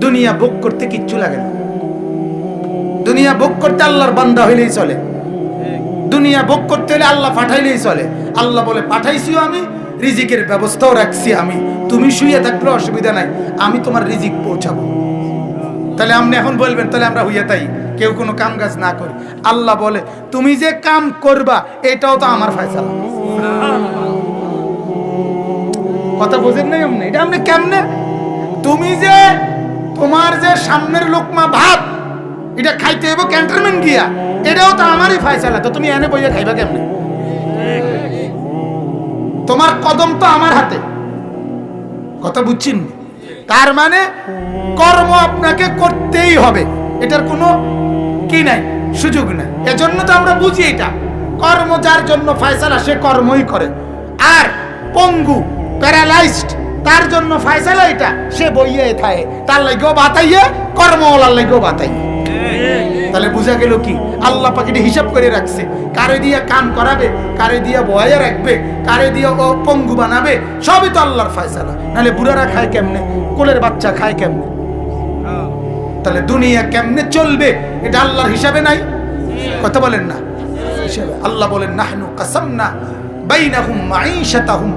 দুনিয়া ভোগ করতে কিচ্ছু লাগে না। দুনিয়া ভোগ করতে আল্লাহর বান্দা হইলেই চলে। দুনিয়া ভোগ করতে হলে আল্লাহ পাঠাইলেই চলে। আল্লাহ বলে পাঠাইছিও আমি, রিজিকের ব্যবস্থাও রাখছি আমি, তুমি শুয়ে থাকলে অসুবিধা নাই, আমি তোমার রিজিক পৌঁছাবো। তাহলে আপনি এখন বলবেন তাহলে আমরা হইয়া তাই কেউ কোনো কাম কাজ না করি। আল্লাহ বলে তুমি যে কাম করবা এটাও তো আমার ফয়সালা। কথা বোঝেন নাই আপনি? এটা আপনি কেমনে, তুমি যে তোমার যে সামনের লোকমা ভাত এটা খাইতে হইব ক্যান্টনমেন্ট গিয়া, এটাও তো আমারই ফয়সালা, তো তুমি এনে বইয়া খাইবা কেমনে? তোমার কদম তো আমার হাতে। কথা বুঝছেন? তার মানে কর্ম আপনাকে করতেই হবে, এটার কোনো কি নাই, সুযোগ নাই। এজন্য তো আমরা বুঝি এটা কর্ম যার জন্য ফয়সালা সে কর্মই করে, আর পঙ্গু প্যারালাইজড তার জন্য ফয়সালা এটা সে বইয়ে থাকে, তার লাগেও বাতাইয়ে কর্মওয়ালার লাগেও বাতাইয়ে। তাহলে বুঝা গেল কি আল্লাহ পাক এটা হিসাব করে রাখছে, কারে দিয়ে কাম করাবে, কারে দিয়ে বয়ে রাখবে, কারে দিয়ে ও পঙ্গু বানাবে, সবই তো আল্লাহর ফয়সালা। নাহলে বুড়ারা খায় কেমনে, কোলের বাচ্চা খায় কেমনে? তাহলে দুনিয়া কেমনে চলবে এটা আল্লাহর হিসাবে নাই? কথা বলেন না হিসাবে। আল্লাহ বলেন নাহনু কাসামনা বাইনাহুম মাঈশাতাহুম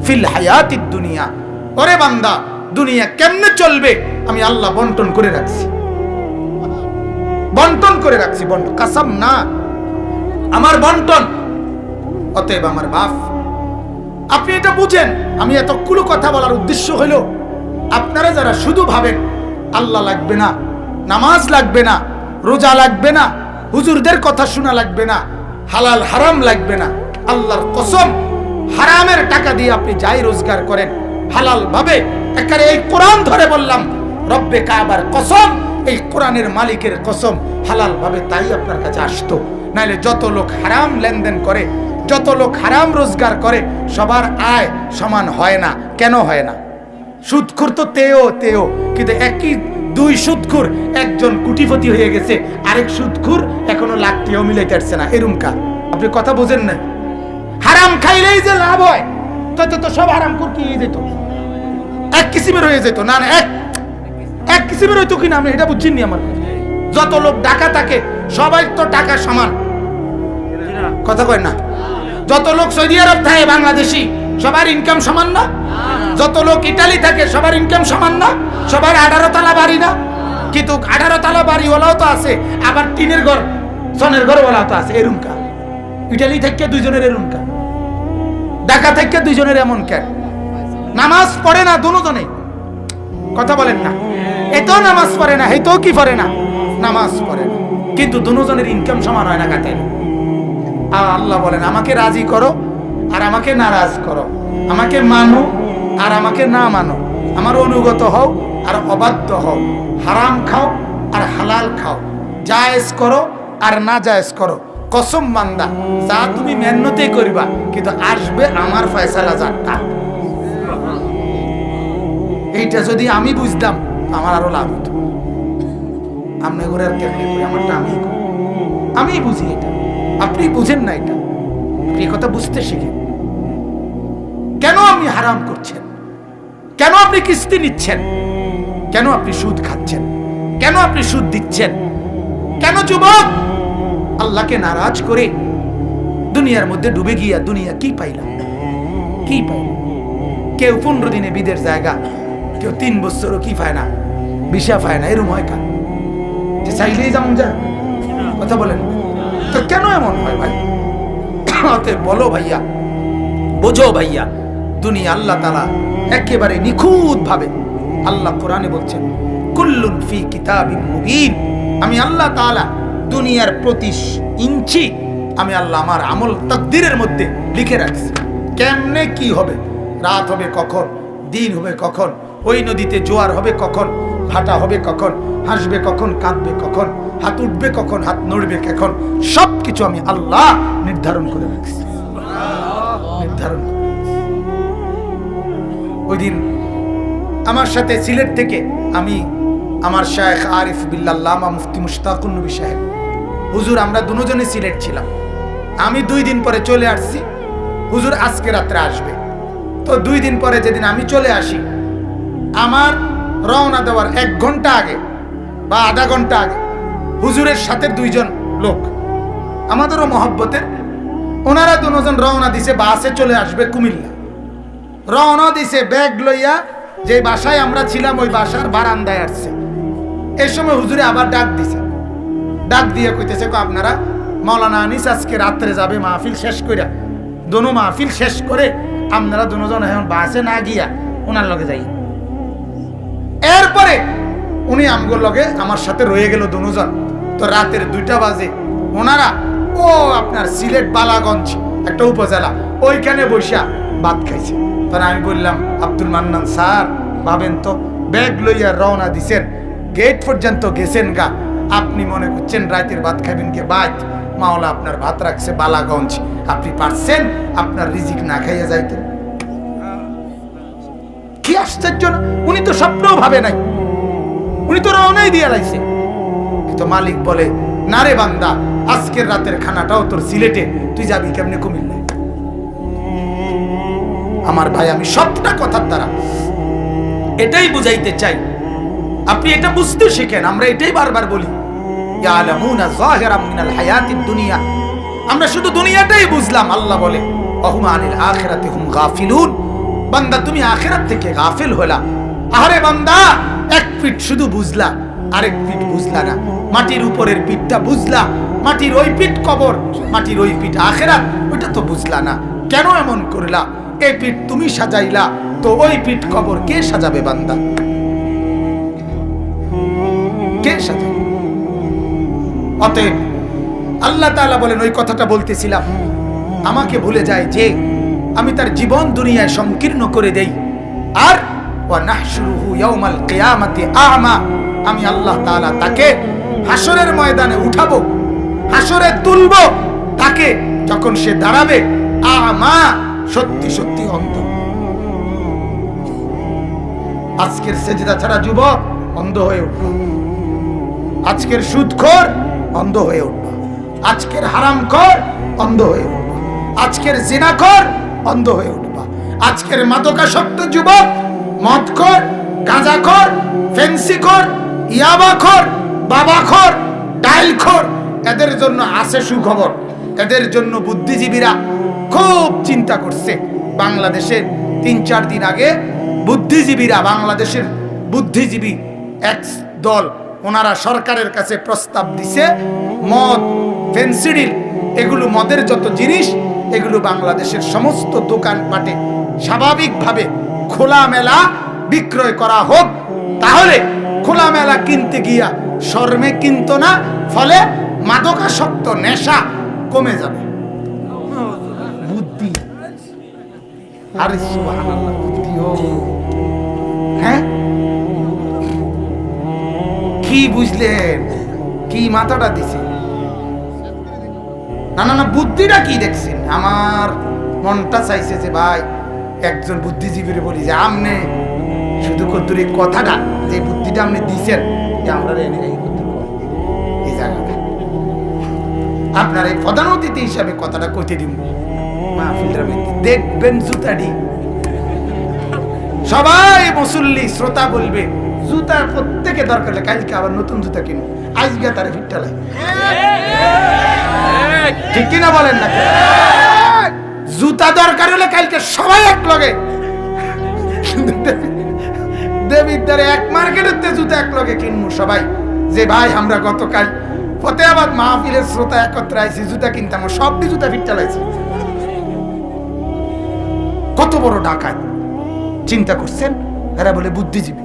ফিল হায়াতিদ দুনিয়া। ওরে বান্দা দুনিয়া কেমনে চলবে আমি আল্লাহ বন্টন করে রাখছি, বন্টন করে রাখছি। বন্টন কাসাম না, আমার বন্টন। অতএব আমার বাপ আপনি এটা বুঝেন। আমি এতগুলো কথা বলার উদ্দেশ্য হলো আপনারা যারা শুধু ভাবেন আল্লাহ লাগবে না, নামাজ লাগবে না, রোজা লাগবে না, হুজুরদের কথা শোনা লাগবে না, হালাল হারাম লাগবে না, আল্লাহর কসম হারামের টাকা দিয়ে আপনি যাই রোজগার করেন হালাল ভাবে, একেবারে এই কোরআন ধরে বললাম রব্বে কাবার কসম, এই কোরআনের মালিকের কসম, হালাল ভাবে তাই আপনার কাছে আসতো। নাইলে যত লোক হারাম লেনদেন করে, যত লোক হারাম রোজগার করে সবার আয় সমান হয় না। কেন হয় না? সুদখোর তো তেও, কিন্তু একই দুই সুদখোর, একজন কোটিপতি হয়ে গেছে, আরেক সুদখোর এখনো লাখটিও মিলাইতে পারছে না। এরকম কা আপনি কথা বোঝেন না? হারাম খাইলেই যে লাভ হয় তো সব হারাম করে কি যেত, এক কিসিমের হয়ে যেত না, এক কিসিমের হইতো কিনা আমি এটা বুঝছেন নি? আমার যত লোক টাকা থাকে সবাই তো টাকা সমান। কথা কয় না? যত লোক সৌদি আরব থাকে বাংলাদেশি সবার ইনকাম সমান না? যত লোক ইটালি থাকে সবার ইনকাম সমান না? সবার 18 তলা বাড়ি না? কিন্তু 18 তলা বাড়িওয়ালাও তো আছে, আবার টিনের ঘর সনের ঘরওয়ালাও তো আছে। এরকম কা ইটালি থেকে দুইজনের এরকম কা, ঢাকা থেকে দুইজনের এমন কেন? নামাজ পড়ে না দুজনে, কথা বলেন না? এতো নামাজ পড়ে না, হেতো কি পড়ে না, নামাজ পড়ে না, কিন্তু দুজনের ইনকাম সমান হয় না কাতে। আল্লাহ বলেন আমাকে রাজি করো আর আমাকে নারাজ করো, আমাকে মানো আর আমাকে না মানো, আমার অনুগত হও আর অবাধ্য হও, হারাম খাও আর হালাল খাও, জায়েজ করো আর না জায়েজ করো। কসম বান্দা যা তুমি মেহনতেই করিবা, কিন্তু আসবে আমার ফয়সালা যারটা। এইটা যদি আমি বুঝতাম আমার আরো লাভ হতো। আপনি করে আর কেমনি করি, আমারটা আমি বুঝি, এটা আপনি বুঝেন না। এটা আপনি কথা বুঝতে শিখেন। কেন আপনি হারাম করছেন? কেন আপনি কিস্তি নিচ্ছেন? কেন আপনি সুদ খাচ্ছেন? কেন আপনি সুদ দিচ্ছেন? কেন যুবক আল্লাহকে নারাজ করে দুনিয়ার মধ্যে ডুবে গিয়া দুনিয়া কি পাইলাম? কি পাইলাম? কেউ 15 দিনে বিদের জায়গা, কেউ 3 বছরও কি পায় না, ভিসা পায় না। এরম হয় কা যে চাইলেই যেমন যায়? কথা বলেন তো কেন এমন হয় ভাই? বলো ভাইয়া, বোঝো ভাইয়া, দুনিয়া আল্লাহ তাআলা একেবারে নিখুঁত ভাবে আল্লাহ কোরআনে বলছেন কুল্লুন ফি কিতাবিম মুবিন। আমি আল্লাহ তাআলা দুনিয়ার প্রতি ইঞ্চি আমি আল্লাহ আমার আমল তাকদীরের মধ্যে লিখে রাখছি। কেমনে কি হবে, রাত হবে কখন, দিন হবে কখন, ওই নদীতে জোয়ার হবে কখন, ভাটা হবে কখন, হাসবে কখন, কাঁদবে কখন, হাত উঠবে কখন, হাত নড়বে কখন, সবকিছু আমি আল্লাহ নির্ধারণ করে রাখছি। নির্ধারণ ওই দিন আমার সাথে সিলেট থেকে আমি আমার শায়েখ আরিফ বিল্লাহ আল্লামা মুফতি মুশতাকুন নবী সাহেব হুজুর, আমরা দুজনে সিলেট ছিলাম। আমি 2 দিন পরে চলে আসছি, হুজুর আজকে রাত্রে আসবে। তো 2 দিন পরে যেদিন আমি চলে আসি, আমার রওনা দেওয়ার 1 ঘন্টা আগে বা আধা ঘন্টা আগে হুজুরের সাথে 2 জন লোক আমাদেরও মহব্বতের, ওনারা দুজন রওনা দিছে, বাসে চলে আসবে কুমিল্লা। রওনা দিছে ব্যাগ লইয়া, যে বাসায় আমরা ছিলাম ওই বাসার বারান্দায় আসছে। এই সময় হুজুরে আবার ডাক দিছে, ডাক দিয়ে কইতেছে আপনারা মাওলানা আনিস আজকে রাত্রে যাবে মাহফিল শেষ কইরা, দোনো মাহফিল শেষ করে আপনারা দুজন এখন বাসে না গিয়া ওনার লগে যাই। এরপরে উনি আমগোর লগে আমার সাথে রয়ে গেল দুজন। তো রাতের 2টা বাজে ওনারা ও আপনার সিলেট বালাগঞ্জ একটা উপজেলা, ওইখানে বসা ভাত খাইছে। তখন আমি বললাম আব্দুল মান্নান স্যার ভাবেন তো, ব্যাগ লইয়া রওনা দিছেন, গেট পর্যন্ত গেছেন গা, আপনি মনে করছেন রাতের ভাত খাবেন কে? বাদ মাওলা আপনার ভাত রাখছে বালাগঞ্জ, আপনি পারছেন আপনার রিজিক না খাইয়া যাইতেন। কি আশ্চর্য না, উনি তো স্বপ্নও ভাবে নাই, উনি তো রওনাই দিয়ে লাইছে। কিন্তু মালিক বলে না রে বান্দা, আজকের রাতের খানাটাও তোর সিলেটে, তুই যাবি কেমনে কুমিল্লা? আমার ভাই, আমি সবটা কথার দ্বারা এটাই বুঝাইতে চাই, আপনি এটা বুঝতে শিখেন। আমরা এটাই বারবার বলি, ইয়ালামুনা যাহিরাম মিনাল হায়াতিদ দুনিয়া, আমরা শুধু দুনিয়াটাই বুঝলাম। আল্লাহ বলে ওয়াহুম আনিল আখিরাতি হুম গাফিলুন, বান্দা তুমি আখিরাত থেকে গাফিল হলা। আরে বান্দা, 1 পিঠ শুধু বুঝলা, আরেক পিঠ বুঝলা না। মাটির উপরের পিঠটা বুঝলা, মাটির ওই পিঠ কবর, মাটির ওই পিঠ আখিরাত, ওইটা তো বুঝলা না। কেন এমন করলা? এই পিঠ তুমি সাজাইলা, তো ওই পিঠ কবর কে সাজাবে বান্দা? কে সাজাবে? অতএব আল্লাহ তাআলা বলেন, ওই কথাটা বলতেছিলাম, আমাকে ভুলে যায় যে আমি তার জীবন দুনিয়ায় সংকীর্ণ করে দেই। আর ওয়া নাহশুরুহু ইয়াউমাল কিয়ামাতি আ'মা, আমি আল্লাহ তাআলা তাকে হাসরের ময়দানে উঠাবো, হাসরে তুলবো তাকে, যখন সে দাঁড়াবে আ'মা, সত্যি সত্যি অন্ধ। আজকের সেজদা ছাড়া যুবক অন্ধ হয়ে উঠবে, আজকের সুদখোর অন্ধ হয়ে উঠবে, আজকের হারামখোর অন্ধ হয়ে উঠবে, আজকের জিনাখোর অন্ধ হয়ে উঠবে, আজকের মাদকাসক্ত যুবক, মদখোর, গাঁজাখোর, ফেন্সিখোর, ইয়াবাখোর, বাবাখোর, ডাইলখোর, এদের জন্য আছে সুখবর। এদের জন্য বুদ্ধিজীবীরা খুব চিন্তা করছে। বাংলাদেশের 3-4 দিন আগে বুদ্ধিজীবীরা, বাংলাদেশের বুদ্ধিজীবী এক দল, ওনারা সরকারের কাছে প্রস্তাব দিছে, মদ, ফেন্সিডিল, এগুলো মদের যত জিনিস, এগুলো বাংলাদেশের সমস্ত দোকানপাটে স্বাভাবিকভাবে খোলামেলা বিক্রয় করা হোক। তাহলে খোলামেলা কিনতে গিয়া শর্মে কিনতো না, ফলে মাদকাসক্ত নেশা কমে যাবে। বুদ্ধি, আরে সুবহানাল্লাহ, বুদ্ধি ও হ্যাঁ, কি বুঝলেন? কি মাথাটা দিছে? না না না, বুদ্ধিটা কি দেখছেন? আমার মনটা চাইছে যে ভাই একজন বুদ্ধিজীবীর বলি যে আমনে শুধু কদ্দুরি কথাটা, যে বুদ্ধিটা আপনি দিছেন, যে আমরা এই জায়গাটা আপনার এই প্রধান অতিথি হিসাবে কথাটা কইতে দিব, মাহফিলটার মধ্যে দেখবেন জুতাডি সবাই মুসল্লি শ্রোতা বলবে, জুতা প্রত্যেকে দরকার হলে কালকে আবার নতুন জুতা কিনো, আজকে তারে ফিটটা লাগে, ঠিক কিনা বলেন না? জুতা দরকার হলে কালকে সবাই এক লগে, দেবিদ্বারে এক মার্কেটের জুতা এক লগে কিনবো সবাই, যে ভাই আমরা গতকাল ফতেহাবাদ মাহফিলের শ্রোতা একত্রে আইছি, জুতা কিনতাম, সবটি জুতা ফিটটা লাগছে। কত বড় ডাকাত চিন্তা করছেন? এরা বলে বুদ্ধিজীবী।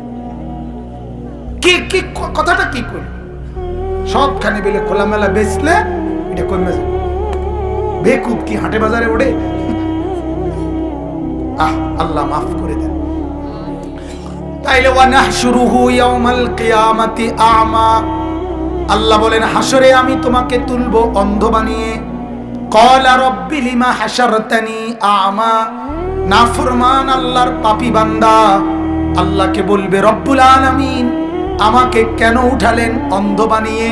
কি কি কথাটা কি করে সবখানে বেলে খোলামেলা বেচলে এটা কমে যাবে। বেকুব কি হাটে বাজারে ওঠে? আল্লাহ মাফ করে দেন। তাইলে ওয়া নাহশুরুহু ইয়াউমাল কিয়ামাতি আ'মা, আল্লাহ বলেন হাসরে আমি তোমাকে তুলবো অন্ধ বানিয়ে। ক্বালা রাব্বি লিমা হাশারতানি আ'মা, নাফরমান আল্লাহর পাপী বান্দা আল্লাহকে বলবে রব্বুল আলামিন আমাকে কেন উঠালেন অন্ধ বানিয়ে?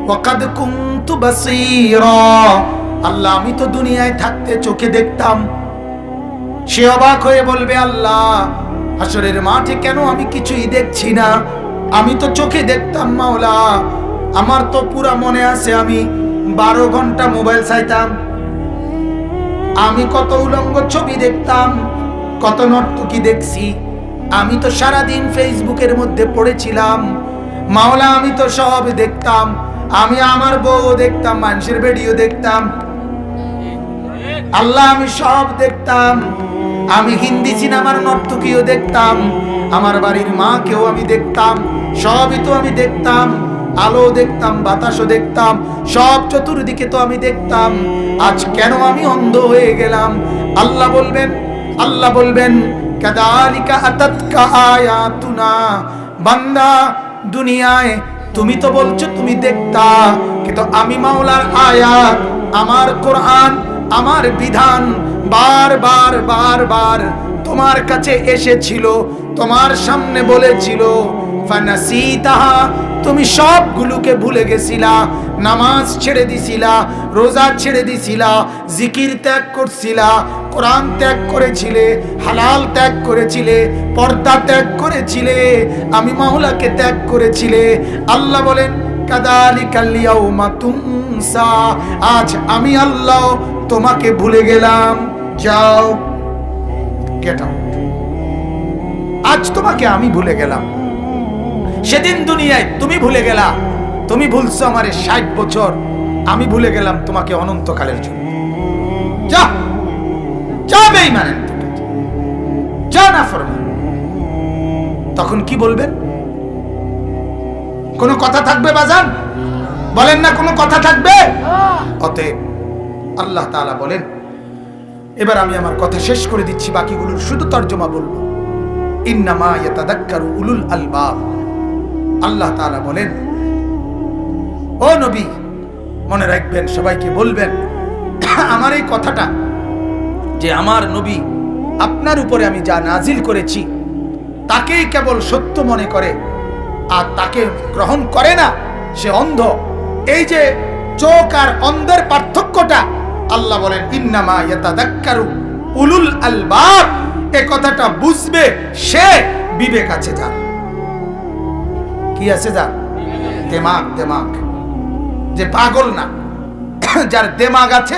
ওয়াকাদ কুনতু বাসীরা, আল্লাহ আমি তো দুনিয়ায় থাকতে চোখে দেখতাম। সে অবাক হয়ে বলবে আল্লাহ হাসরের মাঠে কেন আমি কিছুই দেখছি না? আমি তো চোখে দেখতাম মাওলা, আমার তো পুরা মনে আছে আমি 12 ঘন্টা মোবাইল চাইতাম, আমি কত উলঙ্গ ছবি দেখতাম, কত নর্তকী দেখছি, আমি তো সারাদিন ফেসবুকের মধ্যে পড়েছিলাম মাওলা, আমি তো সব দেখতাম, আমি আমার বউ দেখতাম, মানুষের ভিডিও দেখতাম, আল্লাহ আমি সব দেখতাম, আমি হিন্দি সিনেমার নর্তকীও দেখতাম, আমার বাড়ির মাকেও আমি দেখতাম, সবই তো আমি দেখতাম, আলো দেখতাম, বাতাসও দেখতাম, সব চতুর্দিকে তো আমি দেখতাম, আজ কেন আমি অন্ধ হয়ে গেলাম? আল্লাহ বলবেন কাযালিকা আতাতকা আয়াতুনা, বান্দা দুনিয়ায় তুমি তো বলছো তুমি দেখতা, কিন্তু আমি মাওলার আয়াত, আমার কোরআন, আমার বিধান বার তোমার কাছে এসেছিল, তোমার সামনে বলেছিল, ফানাসিতাহা, তুমি সবগুলোকে ভুলে গেছিলা, নামাজ ছেড়ে দিছিলা, রোজা ছেড়ে দিছিলা, জিকির ত্যাগ করছিলা, কোরআন ত্যাগ করেছিলে, হালাল ত্যাগ করেছিলে, পর্দা ত্যাগ করেছিলে, আমি মাওলাকে ত্যাগ করেছিলে। আল্লাহ বলেন কাযালিকাল ইয়াউমা তুনসা, আজ আমি আল্লাহ তোমাকে ভুলে গেলাম, যাও গেট আউট, আজ তোমাকে আমি ভুলে গেলাম। সেদিন দুনিয়ায় তুমি ভুলে গেলা, তুমি ভুলছো আমারে 60 বছর, আমি ভুলে গেলাম তোমাকে অনন্তকালের জন্য। যা যা বেঈমান, যা নাফরমান। তখন কি বলবেন? কোনো কথা থাকবে বাজান? বলেন না কোনো কথা থাকবে? অতএব আল্লাহ তাআলা বলেন, এবার আমি আমার কথা শেষ করে দিচ্ছি, বাকিগুলোর শুধু তর্জমা বলবো। ইন্নামা ইয়াতাযাক্কারু উলুল আলবাব। আল্লাহ তাআলা বলেন, ও নবী মনে রাখবেন, সবাইকে বলবেন আমার এই কথাটা, যে আমার নবী আপনার উপরে আমি যা নাজিল করেছি তাকেই কেবল সত্য মনে করে, আর তাকে গ্রহণ করে না সে অন্ধ। এই যে চোখ আর অন্ধের পার্থক্যটা আল্লাহ বলেন ইন্নামা ইয়াতাযাক্কারু উলুল আলবাব, এই কথাটা বুঝবে সে বিবেক আছে যার। কি আছে যার? দেমাগ, যে পাগল না, যার দেমাগ আছে,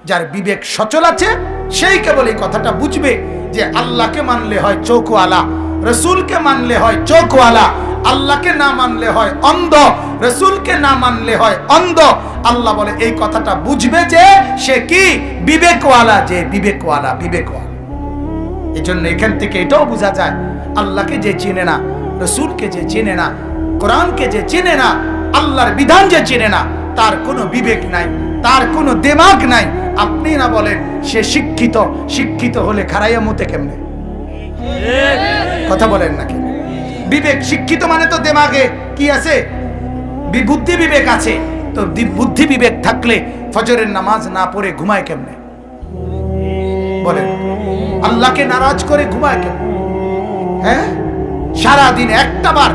যার বিবেক সচল আছে, সেই কেবল এই কথাটা বুঝবে যে আল্লাহকে মানলে হয় চোখওয়ালা, রসুলকে মানলে হয় চোখওয়ালা, আল্লাহকে না মানলে হয় অন্ধ, রসুলকে না মানলে হয় অন্ধ। আল্লাহ বলে এই কথাটা বুঝবে যে সে কি বিবেকওয়ালা, যে বিবেকওয়ালা। এই জন্য এখান থেকে এটাও বোঝা যায়, আল্লাহকে যে চেনে না, রসুলকে যে চেনে না, কোরআনকে যে চেনে না, আল্লাহর বিধান যে চেনে না, তার কোনো বিবেক নাই, তার কোনো দেমাগ নাই। আপনি না বলেন সে শিক্ষিত হলে খারাইয়া মতে কেমনে? কথা বলেন নাকি? বিবেক, শিক্ষিত মানে তো দেমাগে কি আছে? বুদ্ধি বিবেক আছে। তো বুদ্ধি বিবেক থাকলে ফজরের নামাজ না পড়ে ঘুমায় কেমনে? বলেন, আল্লাহকে নারাজ করে ঘুমায় কেমনে? হ্যাঁ, সারাদিন একটাবার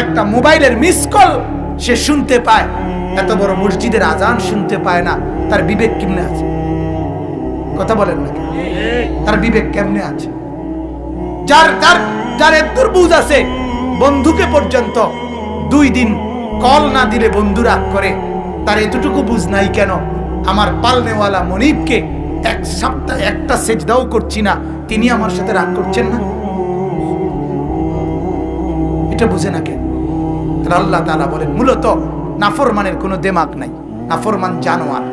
একটা মোবাইলের মিস কল সে শুনতে পায়, এত বড় মসজিদের আজান শুনতে পায় না, তার বিবেক কেমনে আছে? কথা বলেন না, তার বিবেক কেমনে আছে? যার এত বুঝ আছে, বন্ধুকে পর্যন্ত 2 দিন কল না দিলে বন্ধু রাগ করে, তার এতটুকু বুঝ নাই কেন? আমার পালনেওয়ালা মনিবকে 1 সপ্তাহ একটা সেজদাও করছি না, তিনি আমার সাথে রাগ করছেন না? এটা বুঝে না কেন? আল্লাহ তাআলা বলেন মূলত নাফরমানের কোনো দেমাগ নাই, নাফরমান জানোয়ার।